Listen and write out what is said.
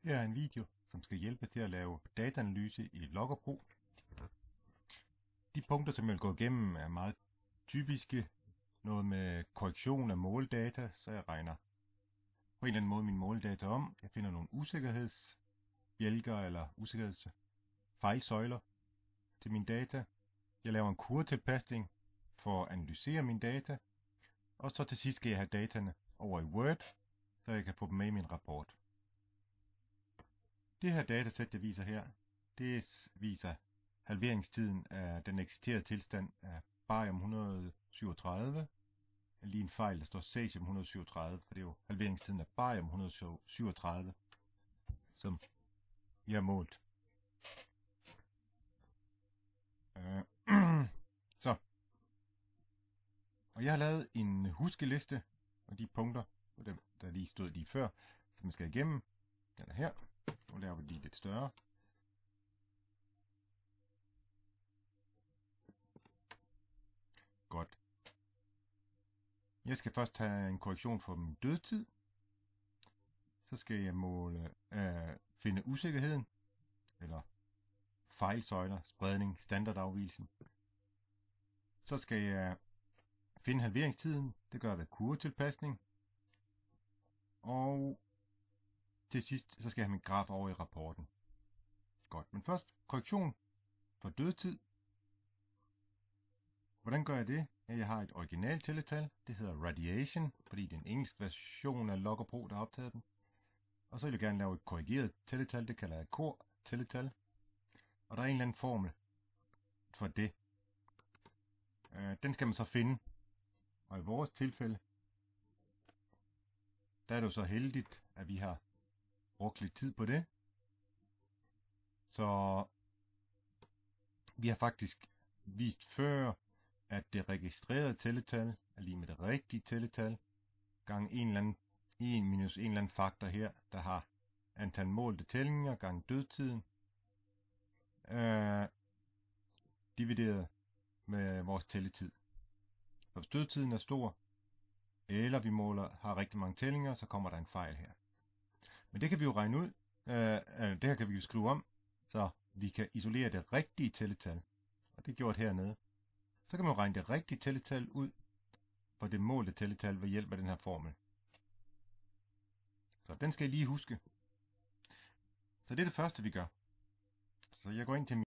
Her er en video, som skal hjælpe til at lave dataanalyse i Logger.Pro. De punkter, som jeg vil gå igennem, er meget typiske. Noget med korrektion af måldata, så jeg regner på en eller anden måde mine måldata om. Jeg finder nogle usikkerhedsbjælker eller usikkerhedsfejlsøjler til mine data. Jeg laver en kurvetilpasning for at analysere mine data. Og så til sidst skal jeg have dataene over i Word, så jeg kan få dem med i min rapport. Det her datasæt, jeg viser her, det viser halveringstiden af den eksisterende tilstand af barium 137. Lige en fejl, der står cesium 137, for det er jo halveringstiden af barium 137, som vi har målt. Så. Og jeg har lavet en huskeliste af de punkter, der lige stod lige før, som jeg skal igennem. Den er her. Nu laver vi lige lidt større. Godt. Jeg skal først have en korrektion for min dødtid. Så skal jeg finde usikkerheden, eller fejlsøjler, spredning, standardafvigelsen. Så skal jeg finde halveringstiden. Det gør jeg ved kurvetilpasning. Og til sidst så skal jeg have min graf over i rapporten. Godt, men først korrektion for dødtid. Hvordan gør jeg det? Jeg har et originalt tælletal. Det hedder radiation, fordi det er en engelsk version af Logger.Pro, der har optaget den. Og så vil jeg gerne lave et korrigeret tælletal. Det kalder jeg core-tælletal. Og der er en eller anden formel for det. Den skal man så finde. Og i vores tilfælde, der er det jo så heldigt, at vi har brugt lidt tid på det. Så vi har faktisk vist før, at det registrerede tælletal er lige med det rigtige tælletal gange 1 minus en eller anden faktor her, der har antal målte tællinger gange dødtiden, divideret med vores tælletid. Så hvis dødtiden er stor, eller vi har rigtig mange tællinger, så kommer der en fejl her. Men det kan vi jo regne ud. Det her kan vi jo skrive om, så vi kan isolere det rigtige tælletal. Og det er gjort hernede. Så kan man jo regne det rigtige tælletal ud for det målte tælletal ved hjælp af den her formel. Så den skal I lige huske. Så det er det første, vi gør. Så jeg går ind til